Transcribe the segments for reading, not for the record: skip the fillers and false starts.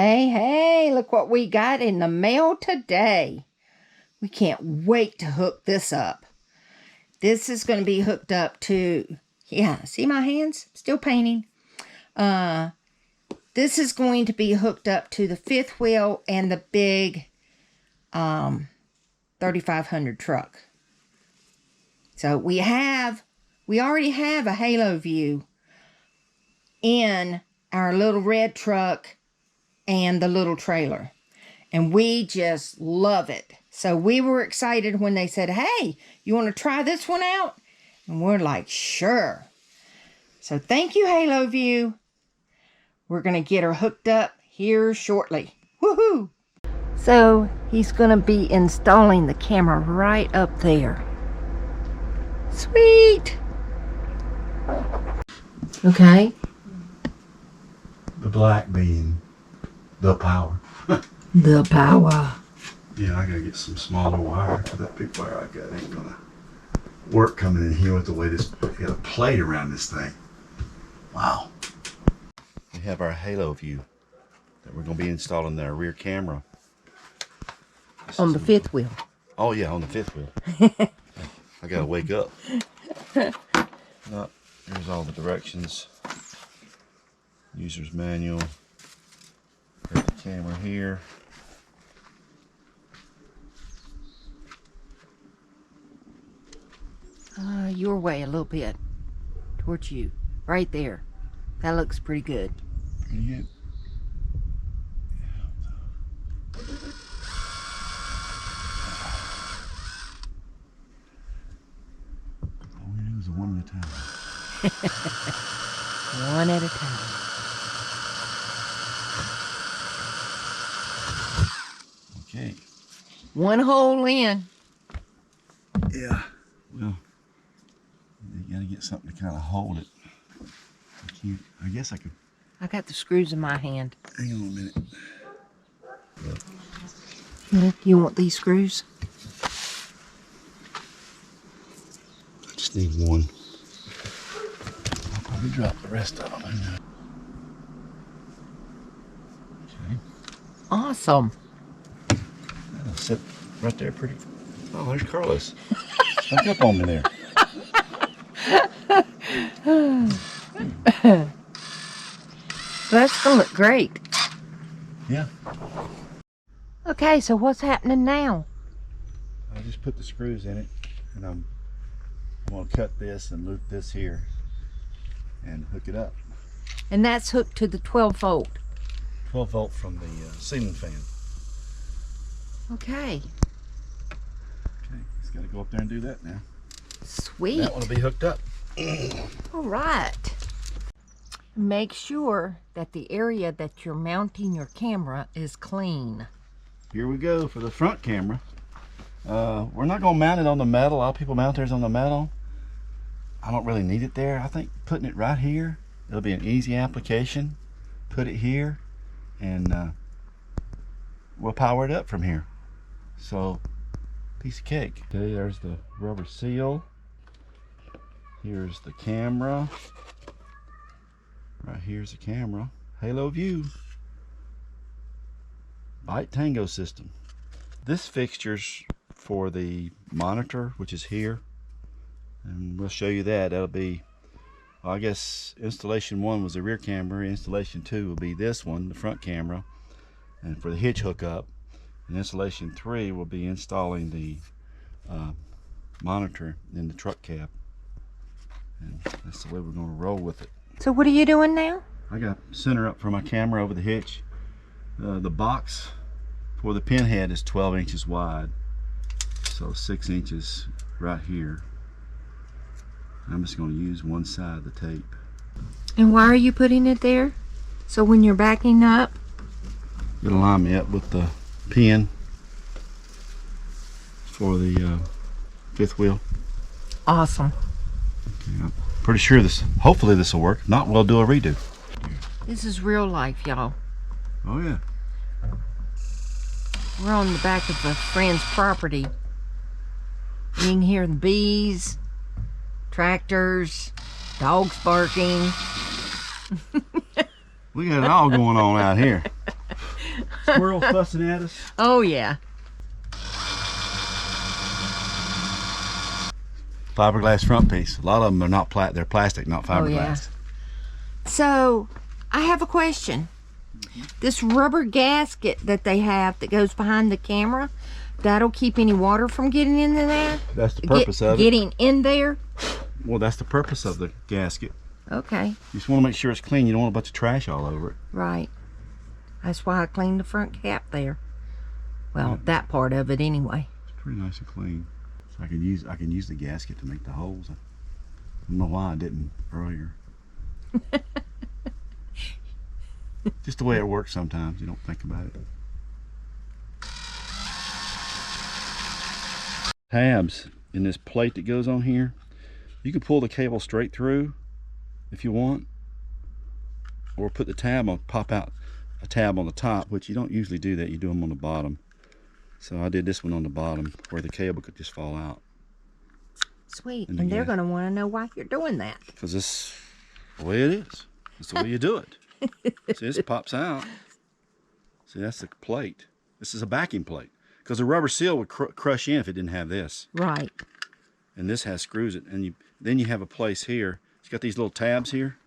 Hey, look what we got in the mail today. We can't wait to hook this up. This is going to be hooked up to, yeah, see my hands? Still painting. This is going to be hooked up to the fifth wheel and the big 3500 truck. So we already have a Haloview in our little red truck and the little trailer, and we just love it. So we were excited when they said, hey, you want to try this one out? And we're like, sure. So thank you, Haloview. We're going to get her hooked up here shortly. Woohoo! So he's going to be installing the camera right up there. Sweet! Okay. The black being the power. The power. Yeah, I gotta get some smaller wire, because that big wire I got ain't gonna work coming in here with the way this, got a plate around this thing. Wow. We have our Haloview that we're gonna be installing their rear camera. On the fifth wheel. Oh yeah, on the fifth wheel. I gotta wake up. Here's all the directions. User's manual. Got the camera here. Your way a little bit. Towards you. Right there. That looks pretty good. Pretty good. All we do is one at a time. One at a time. Okay. One hole in. Yeah. Well, you gotta get something to kind of hold it. I guess I could. I got the screws in my hand. Hang on a minute. You want these screws? I just need one. I'll probably drop the rest of them. Okay. Awesome. That'll sit right there pretty. Oh, there's Carlos. Snuck up on me there. That's gonna look great. Yeah. Okay, so what's happening now? I just put the screws in it, and I'm going to cut this and loop this here and hook it up. And that's hooked to the 12 volt. 12 volt from the ceiling fan. Okay. Okay, just got to go up there and do that now. Sweet. That one will be hooked up. All right. Make sure that the area that you're mounting your camera is clean. Here we go for the front camera. We're not going to mount it on the metal. A lot of people mount theirs on the metal. I don't really need it there. I think putting it right here, it'll be an easy application. Put it here, and we'll power it up from here. So, piece of cake. Okay, there's the rubber seal. Here's the camera. Right here's the camera. Haloview Byte Tango system. This fixture's for the monitor, which is here, and we'll show you that. That'll be, well, I guess installation 1 was the rear camera. Installation 2 will be this one, the front camera, and for the hitch hookup. And installation 3 will be installing the monitor in the truck cab, and that's the way we're going to roll with it. So what are you doing now? I got center up for my camera over the hitch. The box for the pin head is 12 inches wide, so 6 inches right here. I'm just going to use one side of the tape. And why are you putting it there? So when you're backing up? It'll line me up with the pin for the fifth wheel. Awesome. Okay, I'm pretty sure this, hopefully this will work. If not, we'll do a redo. This is real life, y'all. Oh yeah. We're on the back of a friend's property. You can hear the bees, tractors, dogs barking. We got it all going on out here. Squirrels fussing at us. Oh, yeah. Fiberglass front piece. A lot of them are not they're plastic, not fiberglass. Oh, yeah. So, I have a question. This rubber gasket that they have that goes behind the camera, that'll keep any water from getting in there? That's the purpose of it. Getting in there? Well, that's the purpose of the gasket. Okay. You just want to make sure it's clean. You don't want a bunch of trash all over it. Right. That's why I cleaned the front cap there. Well, yeah. That part of it anyway. It's pretty nice and clean. So I can use the gasket to make the holes. I don't know why I didn't earlier. Just the way it works sometimes. You don't think about it. Tabs in this plate that goes on here. You can pull the cable straight through if you want, or put the tab on, pop out a tab on the top, which you don't usually do that. You do them on the bottom. So I did this one on the bottom where the cable could just fall out. Sweet. And they're going to want to know why you're doing that. Because this is the way it is. It's the way you do it. See, this pops out. See, that's the plate. This is a backing plate. Because the rubber seal would crush in if it didn't have this. Right. And this has screws it. And then you have a place here. It's got these little tabs here.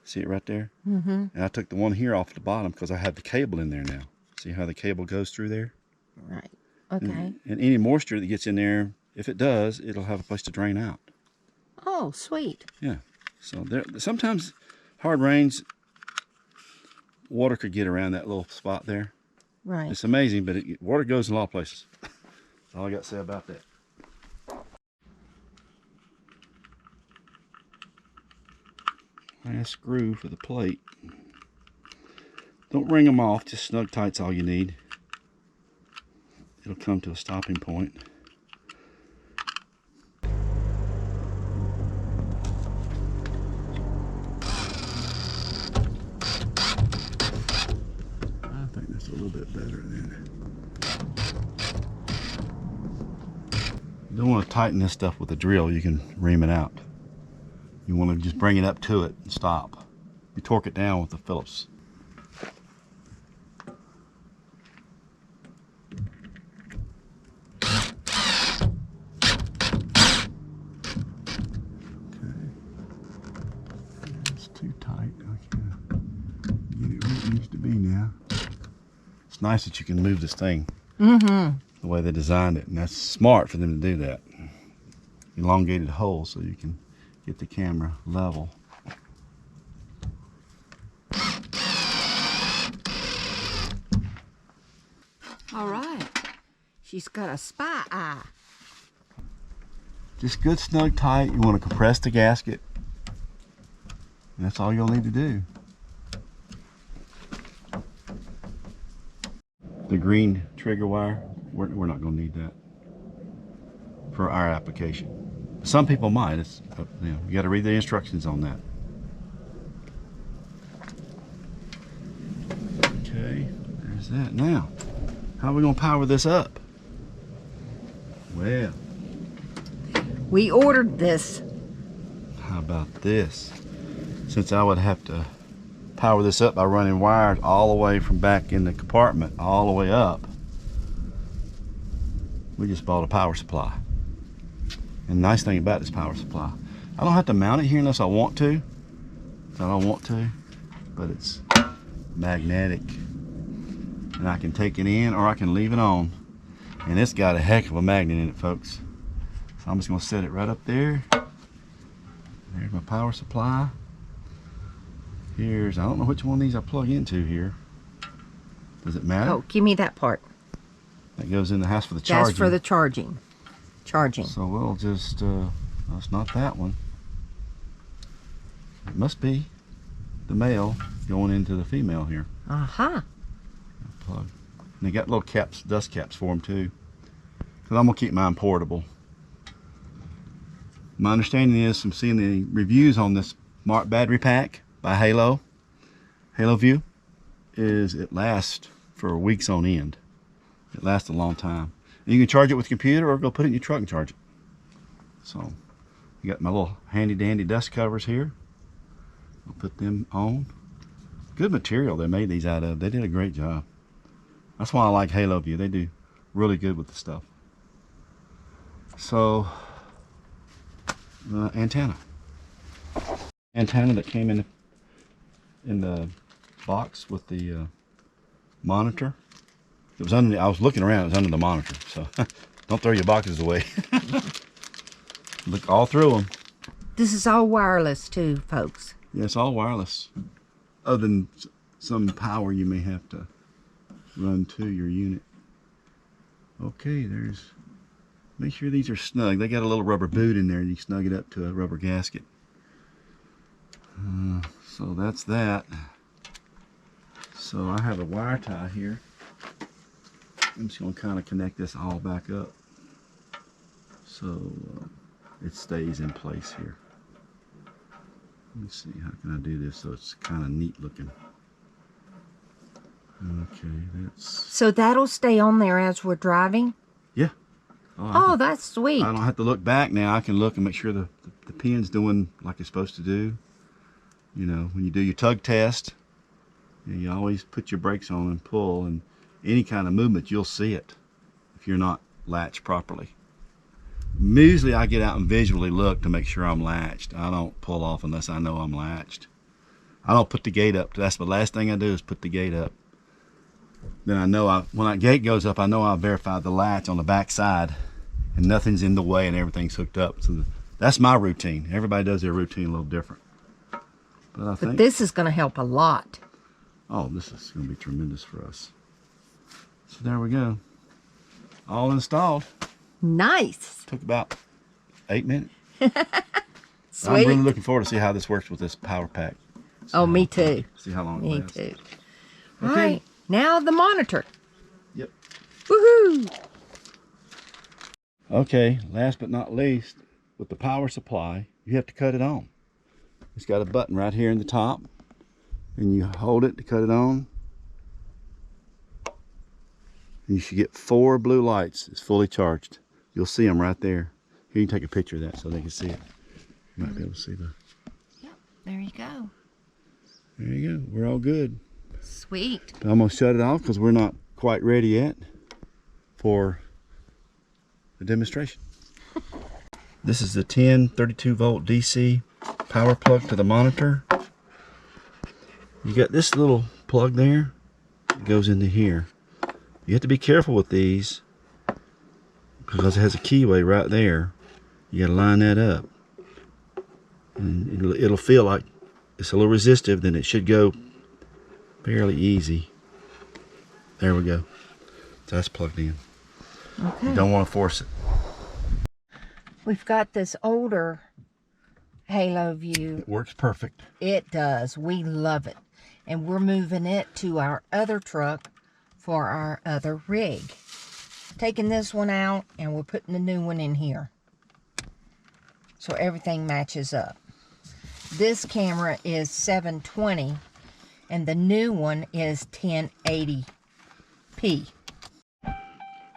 See it right there? Mm-hmm. And I took the one here off the bottom because I have the cable in there now. See how the cable goes through there? Right. Okay. And any moisture that gets in there, if it does, it'll have a place to drain out. Oh, sweet. Yeah. So sometimes hard rains, water could get around that little spot there. Right. It's amazing, but water goes in a lot of places. That's all I got to say about that. Last screw for the plate. Don't wring them off, just snug tight's all you need. It'll come to a stopping point. I think that's a little bit better then. You don't want to tighten this stuff with a drill, you can ream it out. You want to just bring it up to it and stop. You torque it down with the Phillips. Okay. It's too tight. I can't get it where it needs to be now. It's nice that you can move this thing the way they designed it, and that's smart for them to do that. Elongated hole so you can get the camera level. All right. She's got a spy eye. Just good snug tight. You want to compress the gasket. And that's all you'll need to do. The green trigger wire, we're not going to need that for our application. Some people might. It's, you got to read the instructions on that. Okay, there's that. Now, how are we going to power this up? Well, we ordered this. How about this? Since I would have to power this up by running wires all the way from back in the compartment all the way up, we just bought a power supply. And the nice thing about this power supply, I don't have to mount it here unless I want to. I don't want to, but it's magnetic. And I can take it in or I can leave it on. And it's got a heck of a magnet in it, folks. So I'm just gonna set it right up there. There's my power supply. Here's, I don't know which one of these I plug into here. Does it matter? Oh, give me that part. That goes in the house for the charging. That's for the charging. So we'll just, that's not that one. It must be the male going into the female here. Uh-huh. Plug. And they got little caps, dust caps for them too. Because I'm going to keep mine portable. My understanding is from seeing the reviews on this battery pack by Haloview, is it lasts for weeks on end. It lasts a long time. And you can charge it with a computer or go put it in your truck and charge it. So you got my little handy dandy dust covers here. I'll put them on. good material they made these out of. They did a great job. That's why I like Haloview. They do really good with the stuff. So, antenna that came in the box with the monitor. It was under. I was looking around. It was under the monitor. So, don't throw your boxes away. Look all through them. This is all wireless too, folks. Yeah, it's all wireless. Other than some power you may have to run to your unit. Okay, make sure these are snug. They got a little rubber boot in there. You snug it up to a rubber gasket. So that's that. So I have a wire tie here. I'm just going to kind of connect this all back up so it stays in place here. Let me see, how can I do this so it's kind of neat looking? Okay, So that'll stay on there as we're driving? Yeah. Oh, that's sweet. I don't have to look back now. I can look and make sure the pin's doing like it's supposed to do. You know, when you do your tug test, you always put your brakes on and pull, and any kind of movement, you'll see it if you're not latched properly. Usually I get out and visually look to make sure I'm latched. I don't pull off unless I know I'm latched. I don't put the gate up. That's the last thing I do is put the gate up. Then I know when that gate goes up, I know I've verified the latch on the back side and nothing's in the way and everything's hooked up. So that's my routine. Everybody does their routine a little different. But this is going to help a lot. Oh, this is going to be tremendous for us. So there we go. All installed. Nice. Took about 8 minutes. Sweet. I'm really looking forward to see how this works with this power pack. Oh, me too. See how long it lasts. Me too. Okay. All right. Now the monitor. Yep. Woohoo! Okay, last but not least, with the power supply, you have to cut it on. It's got a button right here in the top, and you hold it to cut it on. And you should get 4 blue lights. It's fully charged. You'll see them right there. Here, you can take a picture of that so they can see it. You might be able to see the... Yep, there you go. There you go. We're all good. Sweet. I'm going to shut it off because we're not quite ready yet for the demonstration. This is the 32 volt DC power plug to the monitor. You got this little plug there. It goes into here. You have to be careful with these because it has a keyway right there. You got to line that up. And it'll feel like it's a little resistive, then it should go fairly easy. There we go. So that's plugged in. Okay. You don't want to force it. We've got this older Haloview. It works perfect. It does. We love it. And we're moving it to our other truck for our other rig. Taking this one out and we're putting the new one in here. So everything matches up. This camera is 720 and the new one is 1080p.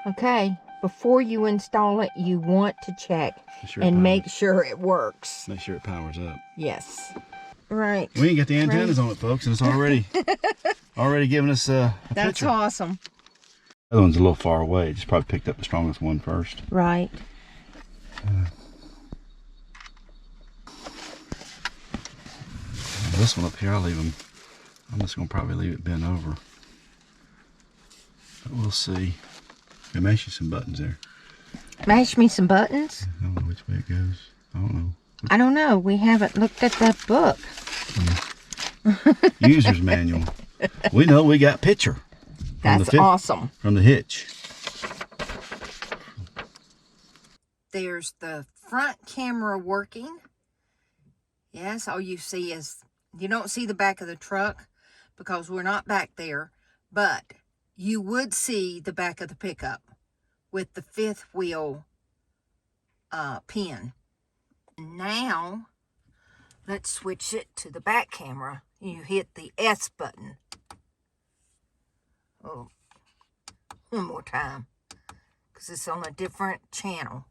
Okay, before you install it, you want to check and make sure it works. Make sure it powers up. Yes. Right. We ain't got the antennas on it, folks, and it's already giving us a That's picture. awesome. The other one's a little far away. It just probably picked up the strongest one first. Right. This one up here, I'll leave them. I'm just going to probably leave it bent over. But we'll see. They mash you some buttons there. Mash me some buttons? I don't know which way it goes. I don't know. I don't know. We haven't looked at that book. User's manual. We know we got picture. That's awesome. From the hitch. There's the front camera working. Yes, all you see is, you don't see the back of the truck because we're not back there, but you would see the back of the pickup with the 5th wheel pin. Now, let's switch it to the back camera. You hit the S button. Oh, one more time, because it's on a different channel.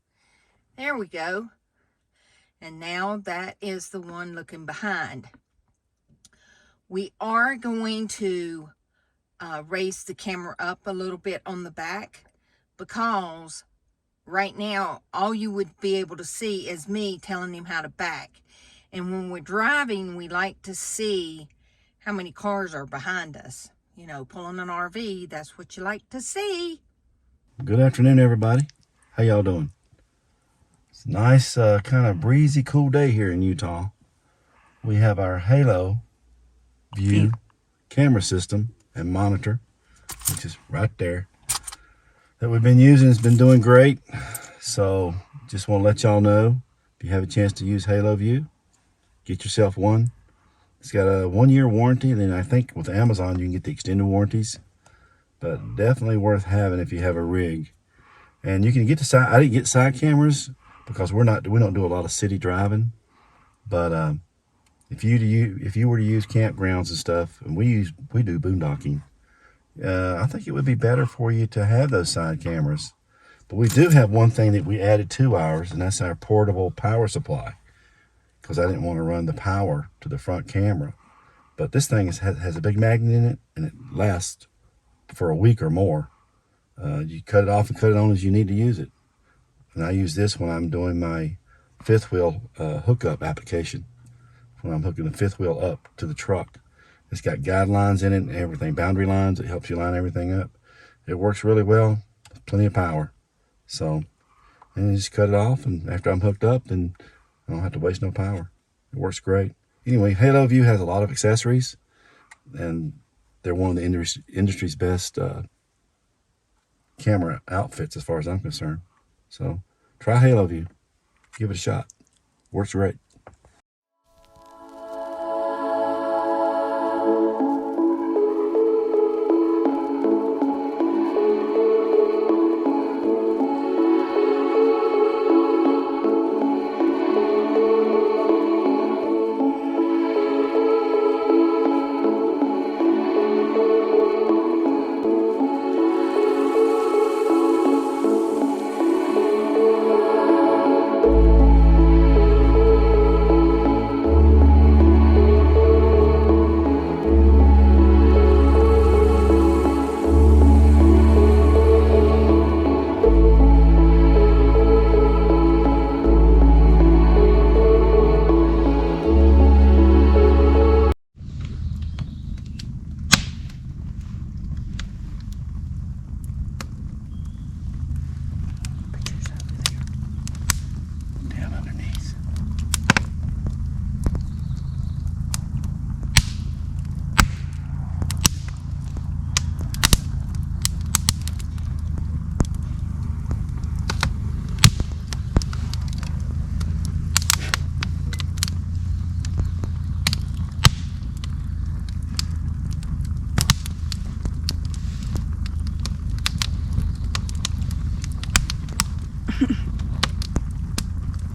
There we go. And now that is the one looking behind. We are going to raise the camera up a little bit on the back, because right now all you would be able to see is me telling him how to back. And when we're driving, we like to see how many cars are behind us. You know, pulling an RV, that's what you like to see. Good afternoon, everybody. How y'all doing? It's a nice, kind of breezy, cool day here in Utah. We have our Haloview camera system and monitor, which is right there, that we've been using. It's been doing great. So just want to let y'all know, if you have a chance to use Haloview, get yourself one. It's got a 1-year warranty, and then I think with Amazon you can get the extended warranties, but definitely worth having if you have a rig. And you can get the side. I didn't get side cameras because we don't do a lot of city driving. But if you were to use campgrounds and stuff, and we do boondocking, I think it would be better for you to have those side cameras. But we do have one thing that we added to ours, and that's our portable power supply, because I didn't want to run the power to the front camera. But this thing has a big magnet in it, and it lasts for a week or more. You cut it off and cut it on as you need to use it. And I use this when I'm doing my fifth wheel hookup application, when I'm hooking the fifth wheel up to the truck. It's got guidelines in it and everything, boundary lines. It helps you line everything up. It works really well, plenty of power. So, and you just cut it off, and after I'm hooked up, then I don't have to waste no power. It works great. Anyway, Haloview has a lot of accessories, and they're one of the industry's best camera outfits as far as I'm concerned. So try Haloview. Give it a shot. Works great.